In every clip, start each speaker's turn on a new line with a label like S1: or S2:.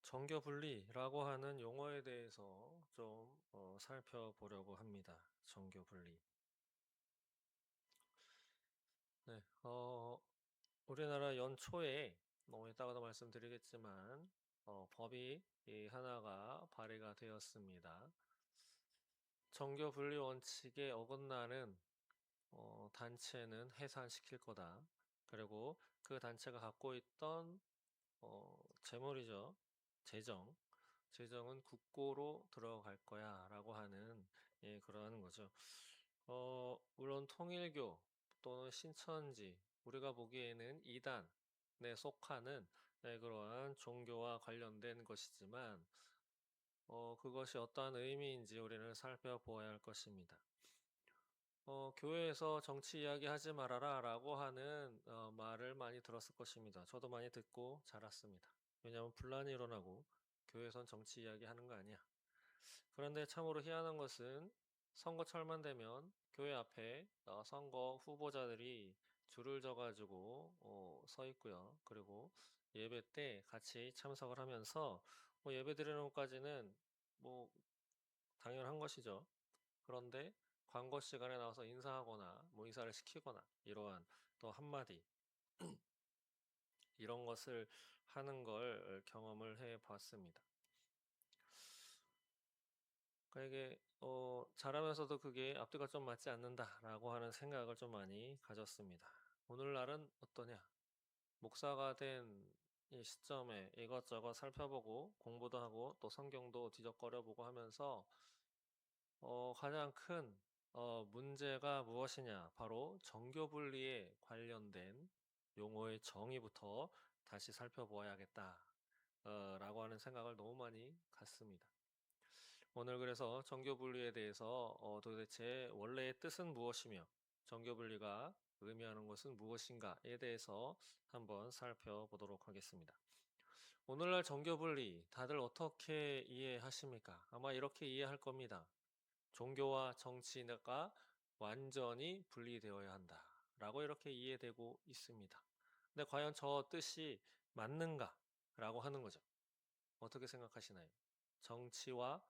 S1: 정교분리라고 하는 용어에 대해서 좀 살펴보려고 합니다. 정교분리. 네, 우리나라 연초에 이따가도 말씀드리겠지만 법이 이 하나가 발의가 되었습니다. 정교분리 원칙에 어긋나는 단체는 해산시킬 거다. 그리고 그 단체가 갖고 있던 재물이죠. 재정. 재정은 국고로 들어갈 거야라고 하는 그러한 거죠. 물론 통일교 또는 신천지 우리가 보기에는 이단에 속하는 그러한 종교와 관련된 것이지만 그것이 어떠한 의미인지 우리는 살펴보아야 할 것입니다. 교회에서 정치 이야기 하지 말아라 라고 하는 말을 많이 들었을 것입니다. 저도 많이 듣고 자랐습니다. 왜냐하면 분란이 일어나고 교회에선 정치 이야기 하는 거 아니야. 그런데 참으로 희한한 것은 선거철만 되면 교회 앞에 선거 후보자들이 줄을 져가지고 서 있고요. 그리고 예배 때 같이 참석을 하면서 뭐 예배 드리는 것까지는 뭐 당연한 것이죠. 그런데 광고 시간에 나와서 인사하거나 뭐 인사를 시키거나 이러한 또 한마디 이런 것을 하는 걸 경험을 해 봤습니다. 그러니까 이게 자라면서도 그게 '앞뒤가 좀 맞지 않는다.'라고 하는 생각을 좀 많이 가졌습니다. 오늘날은 어떠냐? 목사가 된 이 시점에 이것저것 살펴보고 공부도 하고 또 성경도 뒤적거려 보고 하면서 가장 큰 문제가 무엇이냐? 바로 정교 분리에 관련된 용어의 정의부터 다시 살펴보아야겠다. 라고 하는 생각을 너무 많이 갖습니다. 오늘 그래서 정교 분리에 대해서 도대체 원래의 뜻은 무엇이며 정교 분리가 의미하는 것은 무엇인가에 대해서 한번 살펴보도록 하겠습니다. 오늘날 정교 분리 다들 어떻게 이해하십니까? 아마 이렇게 이해할 겁니다. 종교와 정치가 완전히 분리되어야 한다. 라고 이렇게 이해되고 있습니다. 근데 과연 저 뜻이 맞는가? 라고 하는 거죠. 어떻게 생각하시나요? 정치와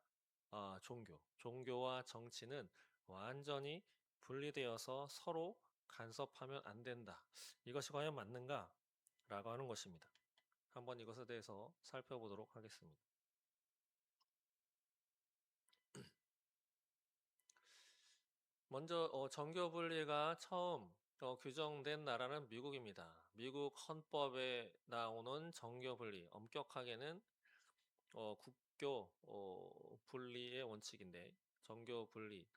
S1: 종교와 정치는 완전히 분리되어서 서로 간섭하면 안 된다. 이것이 과연 맞는가? 라고 하는 것입니다. 한번 이것에 대해서 살펴보도록 하겠습니다. 먼저 정교 분리가 처음 규정된 나라는 미국입니다. 미국 헌법에 나오는 정교 분리, 엄격하게는 국교 분리의 원칙인데 정교 분리.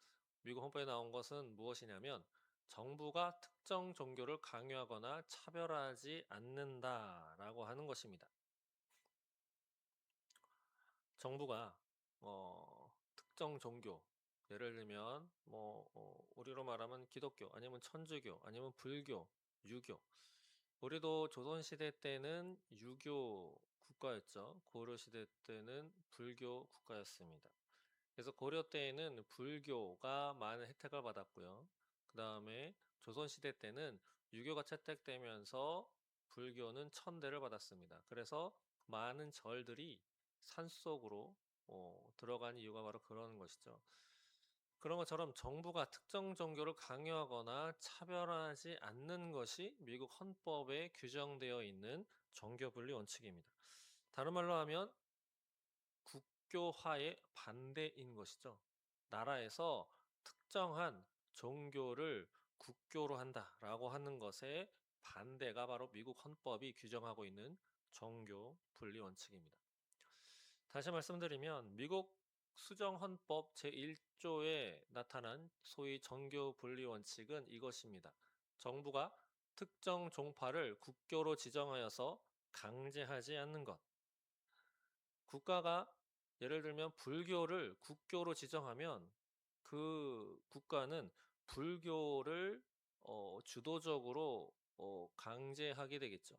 S1: 미국 헌법에 나온 것은 무엇이냐면 정부가 특정 종교를 강요하거나 차별하지 않는다라고 하는 것입니다. 정부가 특정 종교 예를 들면 뭐 우리로 말하면 기독교 아니면 천주교 아니면 불교, 유교. 우리도 조선 시대 때는 유교 국가였죠. 고려 시대 때는 불교 국가였습니다. 그래서 고려 때에는 불교가 많은 혜택을 받았고요. 그다음에 조선 시대 때는 유교가 채택되면서 불교는 천대를 받았습니다. 그래서 많은 절들이 산속으로 들어간 이유가 바로 그런 것이죠. 그런 것처럼 정부가 특정 종교를 강요하거나 차별하지 않는 것이 미국 헌법에 규정되어 있는 정교분리 원칙입니다. 다른 말로 하면 국교화의 반대인 것이죠. 나라에서 특정한 종교를 국교로 한다라고 하는 것에 반대가 바로 미국 헌법이 규정하고 있는 정교 분리 원칙입니다. 다시 말씀드리면 미국 수정 헌법 제1조에 나타난 소위 정교 분리 원칙은 이것입니다. 정부가 특정 종파를 국교로 지정하여서 강제하지 않는 것. 국가가 예를 들면 불교를 국교로 지정하면 그 국가는 불교를 주도적으로 강제하게 되겠죠.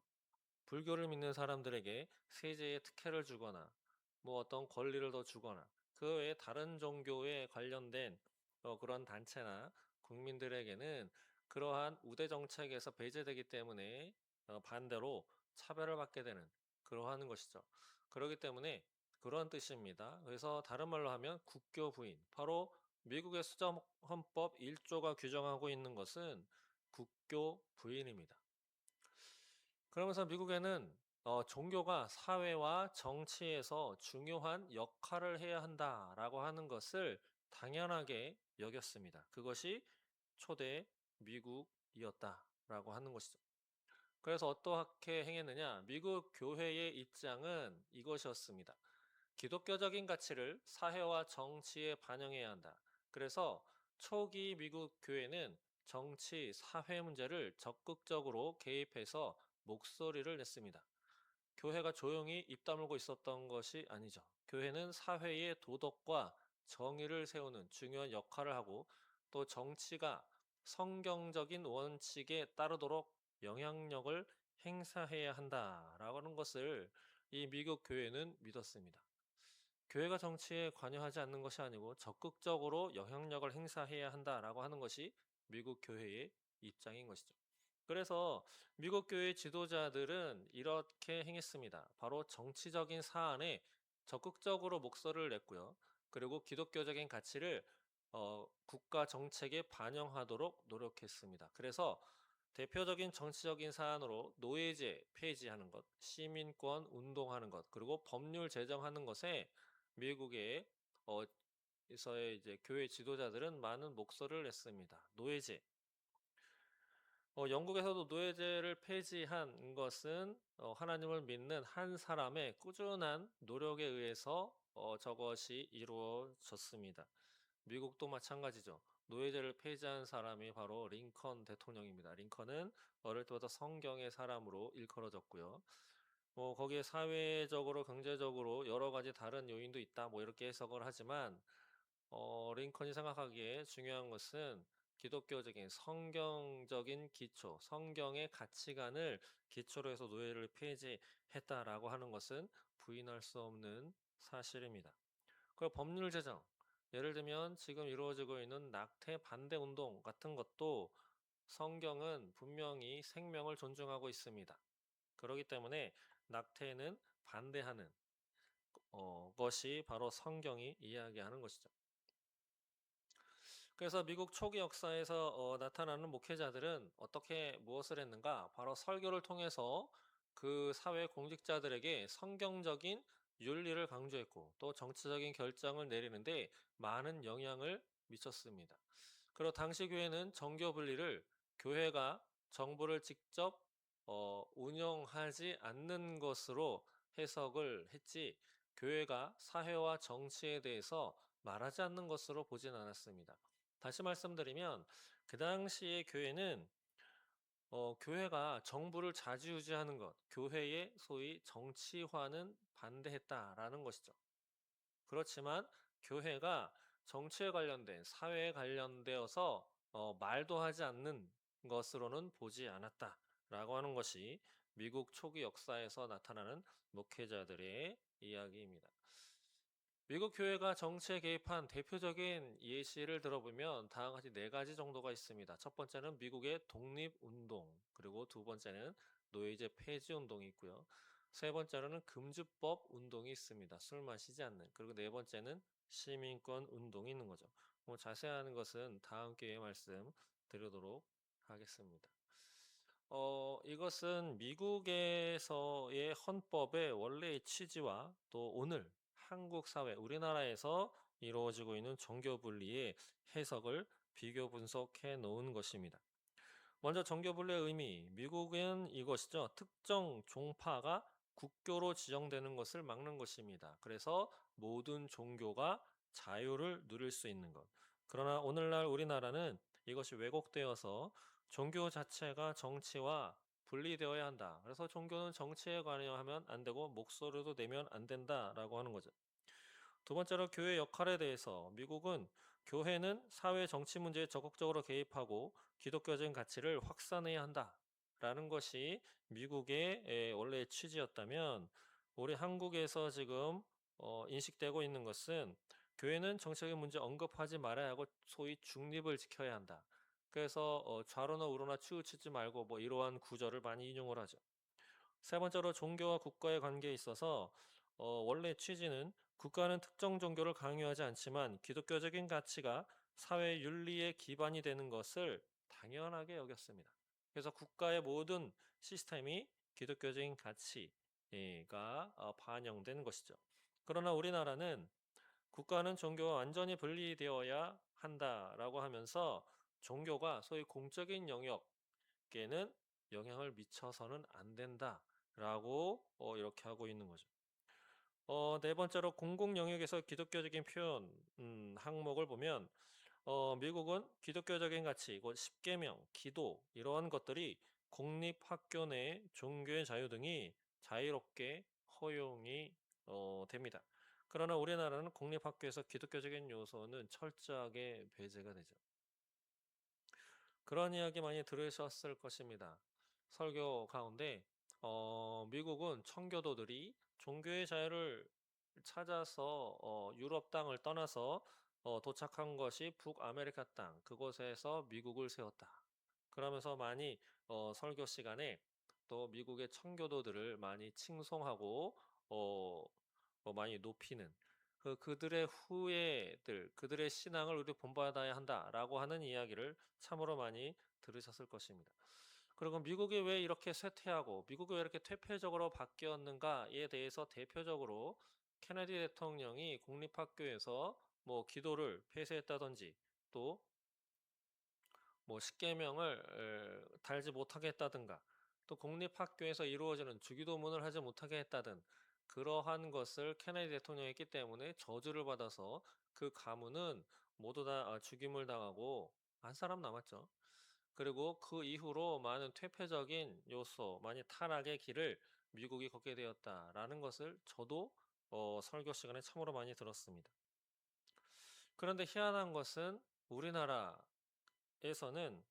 S1: 불교를 믿는 사람들에게 세제의 특혜를 주거나 뭐 어떤 권리를 더 주거나 그 외에 다른 종교에 관련된 그런 단체나 국민들에게는 그러한 우대 정책에서 배제되기 때문에 반대로 차별을 받게 되는 그러한 것이죠. 그렇기 때문에 그런 뜻입니다. 그래서 다른 말로 하면 국교 부인. 바로 미국의 수정 헌법 1조가 규정하고 있는 것은 국교 부인입니다. 그러면서 미국에는 종교가 사회와 정치에서 중요한 역할을 해야 한다라고 하는 것을 당연하게 여겼습니다. 그것이 초대 미국이었다라고 하는 것이죠. 그래서 어떻게 행했느냐? 미국 교회의 입장은 이것이었습니다. 기독교적인 가치를 사회와 정치에 반영해야 한다. 그래서 초기 미국 교회는 정치, 사회 문제를 적극적으로 개입해서 목소리를 냈습니다. 교회가 조용히 입 다물고 있었던 것이 아니죠. 교회는 사회의 도덕과 정의를 세우는 중요한 역할을 하고 또 정치가 성경적인 원칙에 따르도록 영향력을 행사해야 한다라고 하는 것을 이 미국 교회는 믿었습니다. 교회가 정치에 관여하지 않는 것이 아니고 적극적으로 영향력을 행사해야 한다라고 하는 것이 미국 교회의 입장인 것이죠. 그래서 미국 교회 지도자들은 이렇게 행했습니다. 바로 정치적인 사안에 적극적으로 목소리를 냈고요. 그리고 기독교적인 가치를 국가 정책에 반영하도록 노력했습니다. 그래서 대표적인 정치적인 사안으로 노예제 폐지하는 것, 시민권 운동하는 것, 그리고 법률 제정하는 것에 미국의 어 에서의 이제 교회 지도자들은 많은 목소리를 냈습니다. 노예제. 영국에서도 노예제를 폐지한 것은 하나님을 믿는 한 사람의 꾸준한 노력에 의해서 저것이 이루어졌습니다. 미국도 마찬가지죠. 노예제를 폐지한 사람이 바로 링컨 대통령입니다. 링컨은 어릴 때부터 성경의 사람으로 일컬어졌고요. 거기에 사회적으로 경제적으로 여러 가지 다른 요인도 있다 뭐 이렇게 해석을 하지만 링컨이 생각하기에 중요한 것은 기독교적인 성경적인 기초, 성경의 가치관을 기초로 해서 노예를 폐지했다라고 하는 것은 부인할 수 없는 사실입니다. 그리고 법률 제정, 예를 들면 지금 이루어지고 있는 낙태 반대 운동 같은 것도 성경은 분명히 생명을 존중하고 있습니다. 그렇기 때문에 낙태는 반대하는 것이 바로 성경이 이야기하는 것이죠. 그래서 미국 초기 역사에서 나타나는 목회자들은 어떻게 무엇을 했는가? 바로 설교를 통해서 그 사회 공직자들에게 성경적인 윤리를 강조했고 또 정치적인 결정을 내리는데 많은 영향을 미쳤습니다. 그리고 당시 교회는 정교 분리를 교회가 정부를 직접 운영하지 않는 것으로 해석을 했지 교회가 사회와 정치에 대해서 말하지 않는 것으로 보진 않았습니다. 다시 말씀드리면 그 당시의 교회는 교회가 정부를 좌지우지하는 것, 교회의 소위 정치화는 반대했다라는 것이죠. 그렇지만 교회가 정치에 관련된 사회에 관련되어서 말도 하지 않는 것으로는 보지 않았다라고 하는 것이 미국 초기 역사에서 나타나는 목회자들의 이야기입니다. 미국 교회가 정치에 개입한 대표적인 예시를 들어보면 다음과 같이 네 가지 정도가 있습니다. 첫 번째는 미국의 독립운동, 그리고 두 번째는 노예제 폐지 운동이 있고요. 세 번째로는 금주법 운동이 있습니다. 술 마시지 않는. 그리고 네 번째는 시민권 운동이 있는 거죠. 뭐 자세한 것은 다음 기회에 말씀 드리도록 하겠습니다. 이것은 미국에서의 헌법의 원래의 취지와 또 오늘 한국 사회, 우리나라에서 이루어지고 있는 종교 분리의 해석을 비교 분석해 놓은 것입니다. 먼저 종교 분리의 의미, 미국은 이것이죠. 특정 종파가 국교로 지정되는 것을 막는 것입니다. 그래서 모든 종교가 자유를 누릴 수 있는 것. 그러나 오늘날 우리나라는 이것이 왜곡되어서 종교 자체가 정치와 분리되어야 한다. 그래서 종교는 정치에 관여하면 안 되고 목소리도 내면 안 된다라고 하는 거죠. 두 번째로 교회 역할에 대해서 미국은 교회는 사회 정치 문제에 적극적으로 개입하고 기독교적인 가치를 확산해야 한다라는 것이 미국의 원래의 취지였다면 우리 한국에서 지금 인식되고 있는 것은 교회는 정치적인 문제 언급하지 말아야 하고 소위 중립을 지켜야 한다. 그래서 좌로나 우로나 치우치지 말고 뭐 이러한 구절을 많이 인용을 하죠. 세 번째로 종교와 국가의 관계에 있어서 원래 취지는 국가는 특정 종교를 강요하지 않지만 기독교적인 가치가 사회 윤리의 기반이 되는 것을 당연하게 여겼습니다. 그래서 국가의 모든 시스템이 기독교적인 가치가 반영된 것이죠. 그러나 우리나라는 국가는 종교와 완전히 분리되어야 한다라고 하면서 종교가 소위 공적인 영역에는 영향을 미쳐서는 안 된다라고 이렇게 하고 있는 거죠. 네 번째로 공공 영역에서 기독교적인 표현 항목을 보면 미국은 기독교적인 가치, 곧 십계명, 기도 이러한 것들이 공립학교 내 종교의 자유 등이 자유롭게 허용이 됩니다. 그러나 우리나라는 공립학교에서 기독교적인 요소는 철저하게 배제가 되죠. 그런 이야기 많이 들으셨을 것입니다. 설교 가운데 미국은 청교도들이 종교의 자유를 찾아서 유럽 땅을 떠나서 도착한 것이 북아메리카 땅 그곳에서 미국을 세웠다. 그러면서 많이 설교 시간에 또 미국의 청교도들을 많이 칭송하고 어 많이 높이는 그들의 후예들, 그들의 신앙을 우리 본받아야 한다라고 하는 이야기를 참으로 많이 들으셨을 것입니다. 그리고 미국이 왜 이렇게 쇠퇴하고 미국이 왜 이렇게 퇴폐적으로 바뀌었는가에 대해서 대표적으로 케네디 대통령이 공립학교에서 뭐 기도를 폐쇄했다든지 또 뭐 십계명을 달지 못하게 했다든가 또 공립학교에서 이루어지는 주기도문을 하지 못하게 했다든 그러한 것을 케네디 대통령이 했기 때문에 저주를 받아서 그 가문은 모두 다 죽임을 당하고 한 사람 남았죠. 그리고 그 이후로 많은 퇴폐적인 요소, 많이 타락의 길을 미국이 걷게 되었다라는 것을 저도 설교 시간에 참으로 많이 들었습니다. 그런데 희한한 것은 우리나라에서는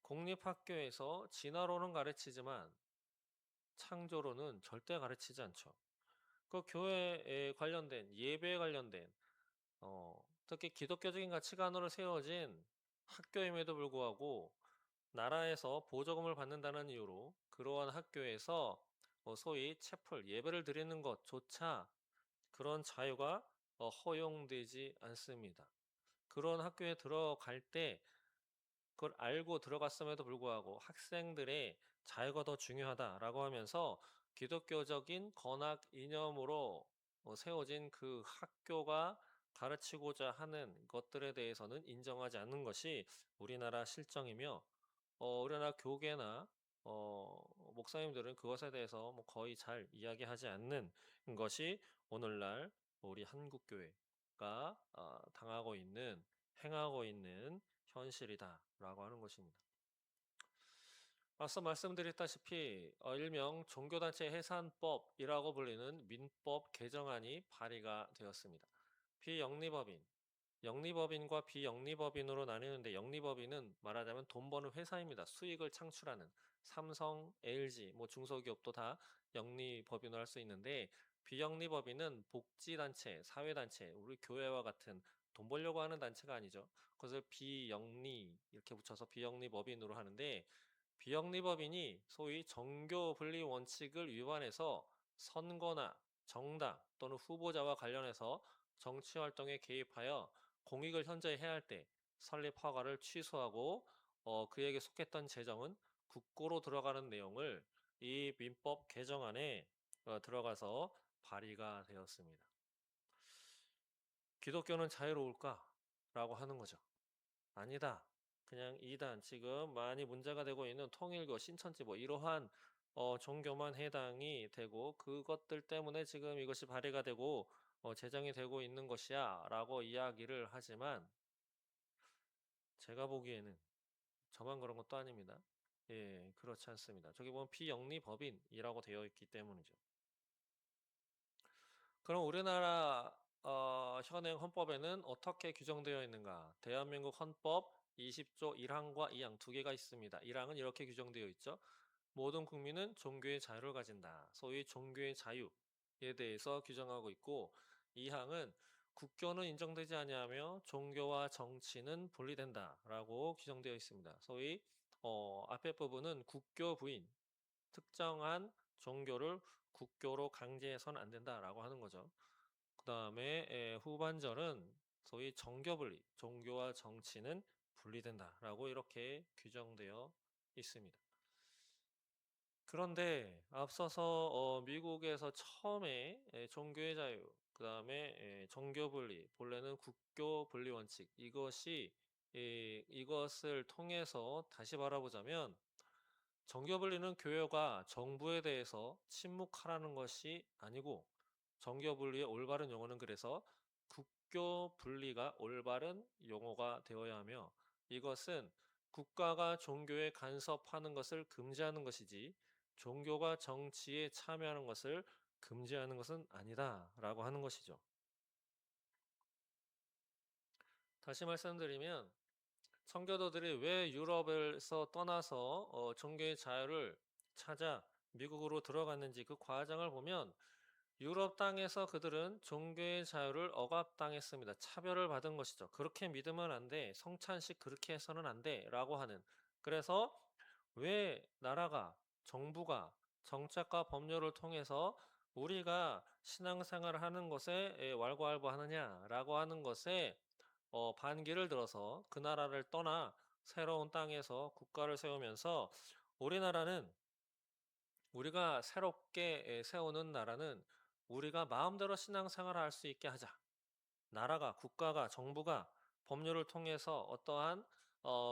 S1: 공립학교에서 진화론은 가르치지만 창조론은 절대 가르치지 않죠. 그 교회에 관련된 예배에 관련된 특히 기독교적인 가치관으로 세워진 학교임에도 불구하고 나라에서 보조금을 받는다는 이유로 그러한 학교에서 소위 채플 예배를 드리는 것조차 그런 자유가 허용되지 않습니다. 그런 학교에 들어갈 때 그걸 알고 들어갔음에도 불구하고 학생들의 자유가 더 중요하다라고 하면서 기독교적인 건학 이념으로 세워진 그 학교가 가르치고자 하는 것들에 대해서는 인정하지 않는 것이 우리나라 실정이며 우리나라 교계나 목사님들은 그것에 대해서 뭐 거의 잘 이야기하지 않는 것이 오늘날 우리 한국 교회가 당하고 있는 행하고 있는 현실이다라고 하는 것입니다. 앞서 말씀드렸다시피 일명 종교단체 해산법이라고 불리는 민법 개정안이 발의가 되었습니다. 비영리법인, 영리법인과 비영리법인으로 나뉘는데 영리법인은 말하자면 돈 버는 회사입니다. 수익을 창출하는 삼성, LG, 뭐 중소기업도 다 영리법인을 할 수 있는데 비영리법인은 복지단체, 사회단체, 우리 교회와 같은 돈 벌려고 하는 단체가 아니죠. 그것을 비영리 이렇게 붙여서 비영리법인으로 하는데 비영리법인이 소위 정교 분리 원칙을 위반해서 선거나 정당 또는 후보자와 관련해서 정치 활동에 개입하여 공익을 현저히 해할 때 설립 허가를 취소하고 그에게 속했던 재정은 국고로 들어가는 내용을 이 민법 개정안에 들어가서 발의가 되었습니다. 기독교는 자유로울까? 라고 하는 거죠. 아니다. 그냥 이단 지금 많이 문제가 되고 있는 통일교, 신천지 뭐 이러한 종교만 해당이 되고 그것들 때문에 지금 이것이 발의가 되고 제정이 되고 있는 것이야라고 이야기를 하지만 제가 보기에는 저만 그런 것도 아닙니다. 예, 그렇지 않습니다. 저기 보면 비영리법인이라고 되어 있기 때문이죠. 그럼 우리나라 현행 헌법에는 어떻게 규정되어 있는가? 대한민국 헌법 20조 1항과 2항 두 개가 있습니다. 1항은 이렇게 규정되어 있죠. 모든 국민은 종교의 자유를 가진다. 소위 종교의 자유에 대해서 규정하고 있고 2항은 국교는 인정되지 아니하며 종교와 정치는 분리된다라고 규정되어 있습니다. 소위 앞에 부분은 국교 부인, 특정한 종교를 국교로 강제해서는 안 된다라고 하는 거죠. 그다음에 후반절은 소위 정교분리, 종교와 정치는 분리된다라고 이렇게 규정되어 있습니다. 그런데 앞서서 미국에서 처음에 종교의 자유, 그다음에 정교 분리, 본래는 국교 분리 원칙 이것이 이것을 통해서 다시 바라보자면 정교 분리는 교회가 정부에 대해서 침묵하라는 것이 아니고 정교 분리의 올바른 용어는 그래서 국교 분리가 올바른 용어가 되어야 하며 이것은 국가가 종교에 간섭하는 것을 금지하는 것이지 종교가 정치에 참여하는 것을 금지하는 것은 아니다라고 하는 것이죠. 다시 말씀드리면 청교도들이 왜 유럽에서 떠나서 종교의 자유를 찾아 미국으로 들어갔는지 그 과정을 보면 유럽 땅에서 그들은 종교의 자유를 억압당했습니다. 차별을 받은 것이죠. 그렇게 믿으면 안 돼. 성찬식 그렇게 해서는 안 돼. 라고 하는. 그래서 왜 나라가, 정부가 정책과 법률을 통해서 우리가 신앙생활을 하는 것에 왈가왈부하느냐라고 하는 것에 반기를 들어서 그 나라를 떠나 새로운 땅에서 국가를 세우면서 우리나라는 우리가 새롭게 세우는 나라는 우리가 마음대로 신앙생활을 할 수 있게 하자. 나라가, 국가가, 정부가 법률을 통해서 어떠한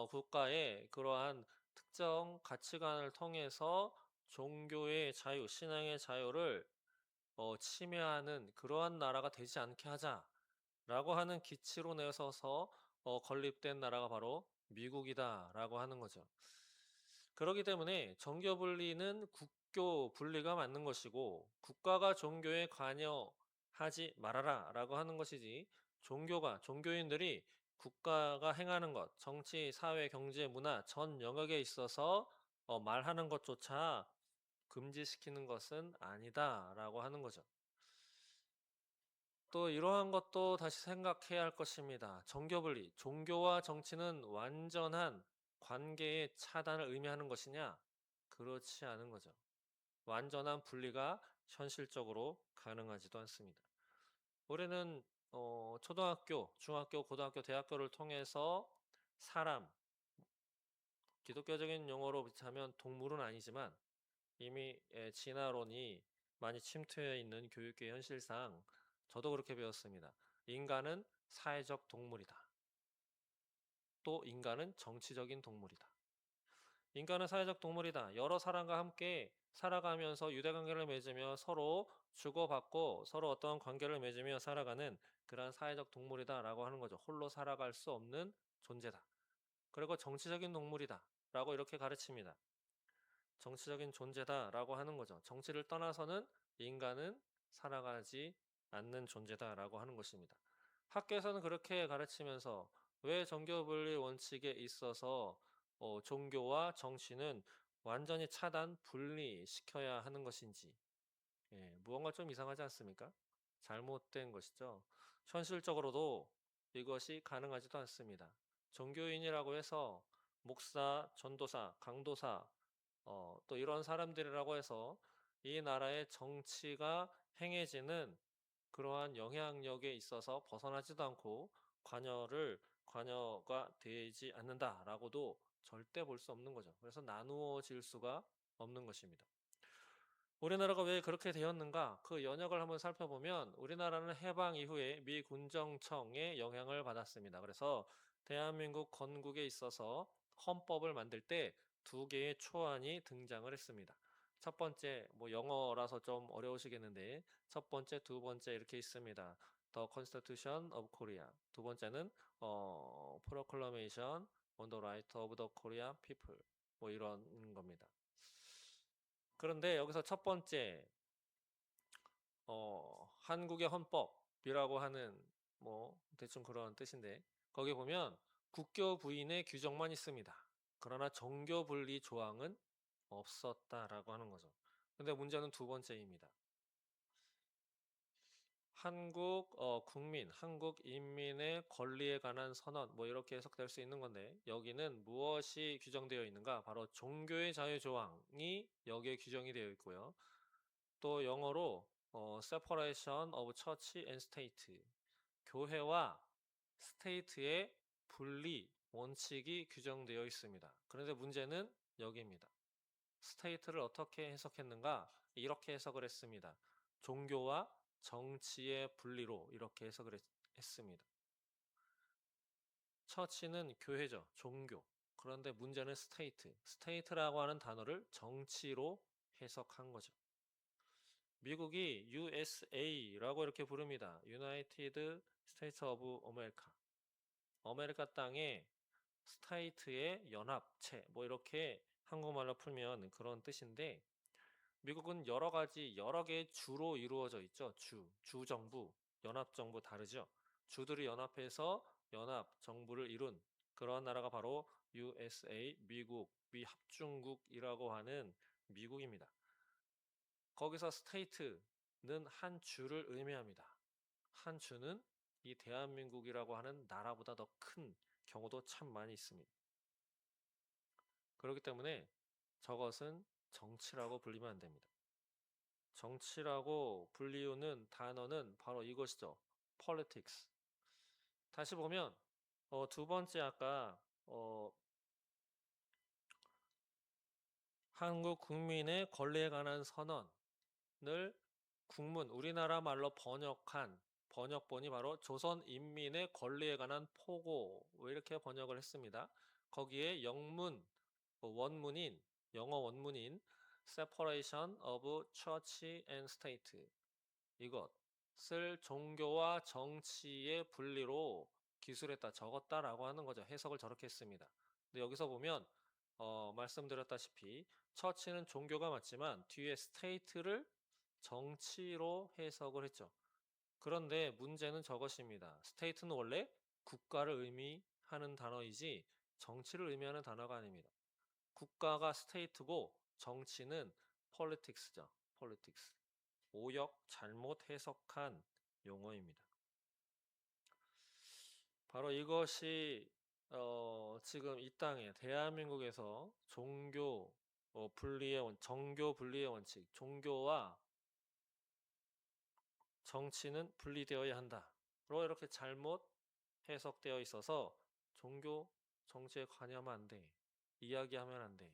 S1: 국가의 그러한 특정 가치관을 통해서 종교의 자유, 신앙의 자유를 침해하는 그러한 나라가 되지 않게 하자라고 하는 기치로 내서서 건립된 나라가 바로 미국이다라고 하는 거죠. 그렇기 때문에 정교 분리는 국교 분리가 맞는 것이고 국가가 종교에 관여하지 말아라라고 하는 것이지 종교가 종교인들이 국가가 행하는 것, 정치, 사회, 경제, 문화 전 영역에 있어서 말하는 것조차 금지시키는 것은 아니다라고 하는 거죠. 또 이러한 것도 다시 생각해야 할 것입니다. 정교분리, 종교와 정치는 완전한 관계의 차단을 의미하는 것이냐? 그렇지 않은 거죠. 완전한 분리가 현실적으로 가능하지도 않습니다. 우리는 초등학교, 중학교, 고등학교, 대학교를 통해서 사람, 기독교적인 용어로 비치면 동물은 아니지만 이미 진화론이 많이 침투해 있는 교육계 현실상 저도 그렇게 배웠습니다. 인간은 사회적 동물이다. 또 인간은 정치적인 동물이다. 인간은 사회적 동물이다. 여러 사람과 함께 살아가면서 유대관계를 맺으며 서로 주고받고 서로 어떤 관계를 맺으며 살아가는 그러한 사회적 동물이다라고 하는 거죠. 홀로 살아갈 수 없는 존재다. 그리고 정치적인 동물이다. 라고 이렇게 가르칩니다. 정치적인 존재다라고 하는 거죠. 정치를 떠나서는 인간은 살아가지 않는 존재다라고 하는 것입니다. 학교에서는 그렇게 가르치면서 왜 정교분리 원칙에 있어서 종교와 정치는 완전히 차단, 분리시켜야 하는 것인지 무언가 좀 이상하지 않습니까? 잘못된 것이죠. 현실적으로도 이것이 가능하지도 않습니다. 종교인이라고 해서 목사, 전도사, 강도사 또 이런 사람들이라고 해서 이 나라의 정치가 행해지는 그러한 영향력에 있어서 벗어나지도 않고 관여가 되지 않는다라고도 절대 볼 수 없는 거죠. 그래서 나누어질 수가 없는 것입니다. 우리나라가 왜 그렇게 되었는가? 그 연역을 한번 살펴보면 우리나라는 해방 이후에 미 군정청의 영향을 받았습니다. 그래서 대한민국 건국에 있어서 헌법을 만들 때 두 개의 초안이 등장을 했습니다. 첫 번째, 뭐 영어라서 좀 어려우시겠는데 첫 번째, 두 번째 이렇게 있습니다. The Constitution of Korea. 두 번째는 Proclamation on the Right of the Korean People. 뭐 이런 겁니다. 그런데 여기서 첫 번째 한국의 헌법이라고 하는 뭐 대충 그런 뜻인데 거기 보면 국교 부인의 규정만 있습니다. 그러나 정교 분리 조항은 없었다라고 하는 거죠. 근데 문제는 두 번째입니다. 한국 인민의 권리에 관한 선언, 뭐 이렇게 해석될 수 있는 건데, 여기는 무엇이 규정되어 있는가? 바로 종교의 자유 조항이 여기에 규정이 되어 있고요. 또 영어로 separation of church and state. 교회와 스테이트의 분리 원칙이 규정되어 있습니다. 그런데 문제는 여기입니다. 스테이트를 어떻게 해석했는가? 이렇게 해석을 했습니다. 종교와 정치의 분리로 이렇게 해석을 했습니다. 처치는 교회죠. 종교. 그런데 문제는 스테이트. 스테이트라고 하는 단어를 정치로 해석한 거죠. 미국이 USA라고 이렇게 부릅니다. United States of America. 아메리카 땅에 스테이트의 연합체, 뭐 이렇게 한국말로 풀면 그런 뜻인데, 미국은 여러 개의 주로 이루어져 있죠. 주정부, 연합정부 다르죠. 주들이 연합해서 연합정부를 이룬 그런 나라가 바로 USA, 미국, 미합중국이라고 하는 미국입니다. 거기서 스테이트는 한 주를 의미합니다. 한 주는 이 대한민국이라고 하는 나라보다 더 큰 경우도 참 많이 있습니다. 그렇기 때문에 저것은 정치라고 불리면 안 됩니다. 정치라고 불리우는 단어는 바로 이것이죠. politics. 다시 보면 두 번째 아까 한국 국민의 권리에 관한 선언을 국문 우리나라 말로 번역한 번역본이 바로 조선인민의 권리에 관한 포고 이렇게 번역을 했습니다. 거기에 원문인 영어 원문인 separation of church and state 이것을 종교와 정치의 분리로 기술했다, 적었다라고 하는 거죠. 해석을 저렇게 했습니다. 근데 여기서 보면 말씀드렸다시피 처치는 종교가 맞지만 뒤에 스테이트를 정치로 해석을 했죠. 그런데 문제는 저것입니다. 스테이트는 원래 국가를 의미하는 단어이지 정치를 의미하는 단어가 아닙니다. 국가가 스테이트고 정치는 politics죠. politics. 오역 잘못 해석한 용어입니다. 바로 이것이 지금 이 땅에 대한민국에서 종교 정교 분리의 원칙, 종교와 정치는 분리되어야 한다로 이렇게 잘못 해석되어 있어서 종교, 정치에 관여하면 안 돼. 이야기하면 안 돼.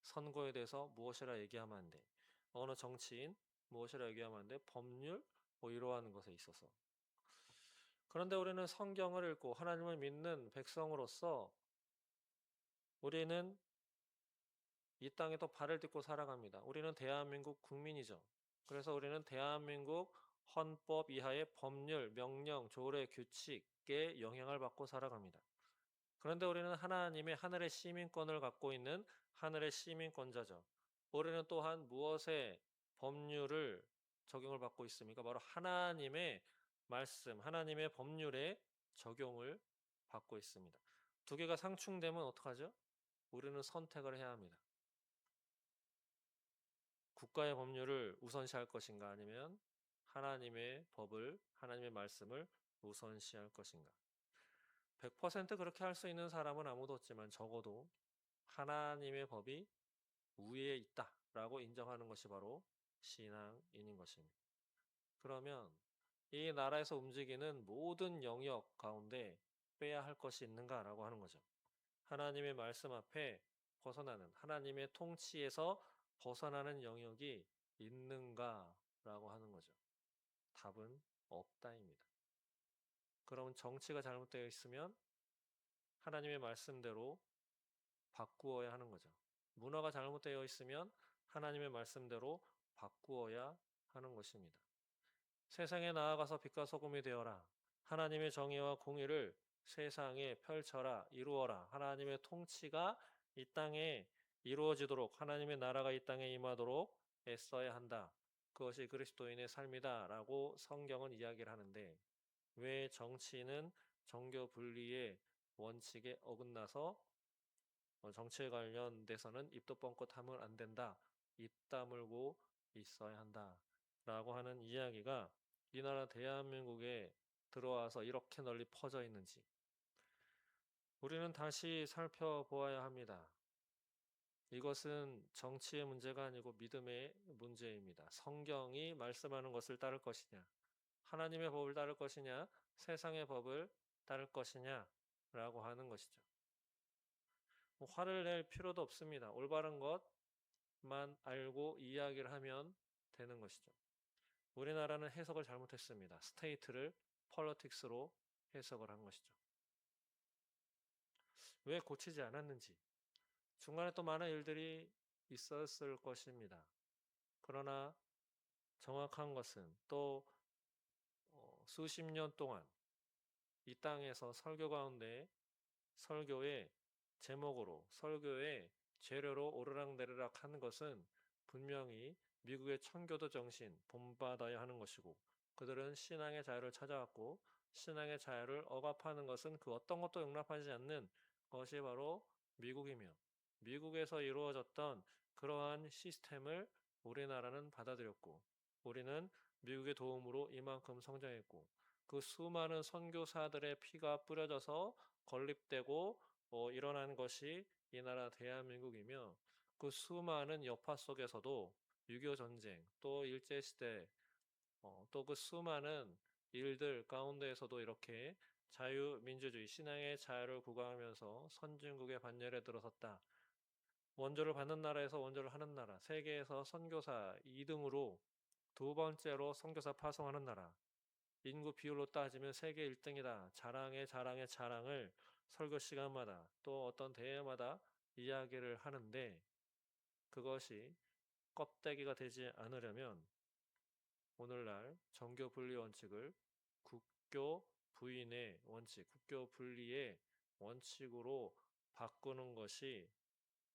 S1: 선거에 대해서 무엇이라 얘기하면 안 돼. 어느 정치인 무엇이라 얘기하면 안 돼. 법률 뭐 이러한 것에 있어서. 그런데 우리는 성경을 읽고 하나님을 믿는 백성으로서 우리는 이 땅에 또 발을 딛고 살아갑니다. 우리는 대한민국 국민이죠. 그래서 우리는 대한민국 헌법 이하의 법률, 명령, 조례, 규칙에 영향을 받고 살아갑니다. 그런데 우리는 하나님의 하늘의 시민권을 갖고 있는 하늘의 시민권자죠. 우리는 또한 무엇의 법률을 적용을 받고 있습니까? 바로 하나님의 말씀, 하나님의 법률에 적용을 받고 있습니다. 두 개가 상충되면 어떡하죠? 우리는 선택을 해야 합니다. 국가의 법률을 우선시할 것인가 아니면 하나님의 법을, 하나님의 말씀을 우선시할 것인가. 100% 그렇게 할 수 있는 사람은 아무도 없지만 적어도 하나님의 법이 우위에 있다라고 인정하는 것이 바로 신앙인인 것입니다. 그러면 이 나라에서 움직이는 모든 영역 가운데 빼야 할 것이 있는가라고 하는 거죠. 하나님의 말씀 앞에 벗어나는 하나님의 통치에서 벗어나는 영역이 있는가라고 하는 거죠. 답은 없다입니다. 그럼 정치가 잘못되어 있으면 하나님의 말씀대로 바꾸어야 하는 거죠. 문화가 잘못되어 있으면 하나님의 말씀대로 바꾸어야 하는 것입니다. 세상에 나아가서 빛과 소금이 되어라. 하나님의 정의와 공의를 세상에 펼쳐라, 이루어라. 하나님의 통치가 이 땅에 이루어지도록 하나님의 나라가 이 땅에 임하도록 애써야 한다. 그것이 그리스도인의 삶이다라고 성경은 이야기를 하는데 왜 정치인은 정교 분리의 원칙에 어긋나서 정치에 관련돼서는 입도 뻥끗 하면 안 된다. 입 다물고 있어야 한다. 라고 하는 이야기가 이 나라 대한민국에 들어와서 이렇게 널리 퍼져 있는지 우리는 다시 살펴보아야 합니다. 이것은 정치의 문제가 아니고 믿음의 문제입니다. 성경이 말씀하는 것을 따를 것이냐, 하나님의 법을 따를 것이냐, 세상의 법을 따를 것이냐라고 하는 것이죠. 뭐 화를 낼 필요도 없습니다. 올바른 것만 알고 이야기를 하면 되는 것이죠. 우리나라는 해석을 잘못했습니다. 스테이트를 폴리틱스로 해석을 한 것이죠. 왜 고치지 않았는지, 중간에 또 많은 일들이 있었을 것입니다. 그러나 정확한 것은 또 수십 년 동안 이 땅에서 설교 가운데 설교의 제목으로 설교의 재료로 오르락내리락 하는 것은 분명히 미국의 청교도 정신 본받아야 하는 것이고, 그들은 신앙의 자유를 찾아왔고 신앙의 자유를 억압하는 것은 그 어떤 것도 용납하지 않는 것이 바로 미국이며, 미국에서 이루어졌던 그러한 시스템을 우리나라는 받아들였고, 우리는 미국의 도움으로 이만큼 성장했고, 그 수많은 선교사들의 피가 뿌려져서 건립되고 일어난 것이 이 나라 대한민국이며, 그 수많은 여파 속에서도 6.25 전쟁, 또 일제시대, 또 그 수많은 일들 가운데에서도 이렇게 자유민주주의, 신앙의 자유를 구가하면서 선진국의 반열에 들어섰다. 원조를 받는 나라에서 원조를 하는 나라, 세계에서 선교사 2등으로 두 번째로 선교사 파송하는 나라, 인구 비율로 따지면 세계 1등이다. 자랑의 자랑의 자랑을 설교 시간마다 또 어떤 대회마다 이야기를 하는데, 그것이 껍데기가 되지 않으려면 오늘날 정교 분리 원칙을 국교 부인의 원칙, 국교 분리의 원칙으로 바꾸는 것이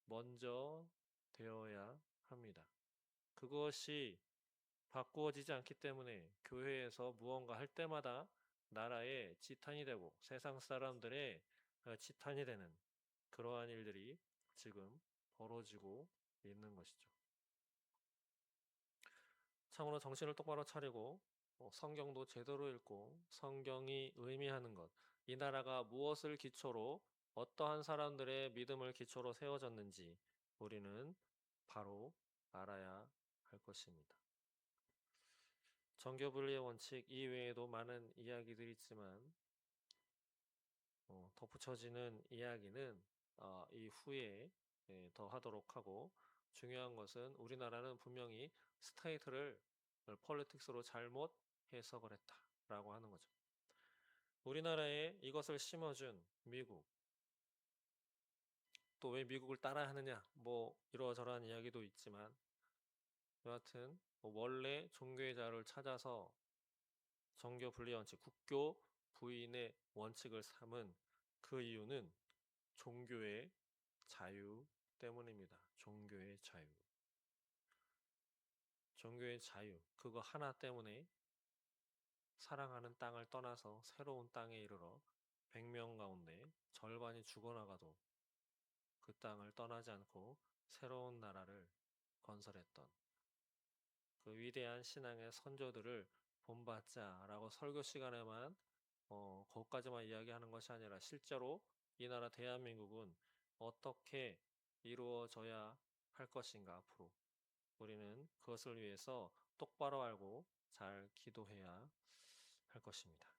S1: 먼저 되어야 합니다. 그것이 바꾸어지지 않기 때문에 교회에서 무언가 할 때마다 나라의 지탄이 되고 세상 사람들의 지탄이 되는 그러한 일들이 지금 벌어지고 있는 것이죠. 참으로 정신을 똑바로 차리고 성경도 제대로 읽고 성경이 의미하는 것, 이 나라가 무엇을 기초로 어떠한 사람들의 믿음을 기초로 세워졌는지 우리는 바로 알아야 할 것입니다. 정교분리의 원칙 이외에도 많은 이야기들이 있지만 덧붙여지는 이야기는 이후에 더 하도록 하고, 중요한 것은 우리나라는 분명히 스테이트를 폴리틱스로 잘못 해석을 했다라고 하는 거죠. 우리나라에 이것을 심어준 미국, 또 왜 미국을 따라야 하느냐, 뭐 이러저러한 이야기도 있지만, 여하튼 원래 종교의 자유를 찾아서 정교 분리 원칙, 국교 부인의 원칙을 삼은 그 이유는 종교의 자유 때문입니다. 종교의 자유. 종교의 자유. 그거 하나 때문에 사랑하는 땅을 떠나서 새로운 땅에 이르러 100명 가운데 절반이 죽어나가도 그 땅을 떠나지 않고 새로운 나라를 건설했던 그 위대한 신앙의 선조들을 본받자라고 설교 시간에만 거기까지만 이야기하는 것이 아니라, 실제로 이 나라 대한민국은 어떻게 이루어져야 할 것인가, 앞으로 우리는 그것을 위해서 똑바로 알고 잘 기도해야 할 것입니다.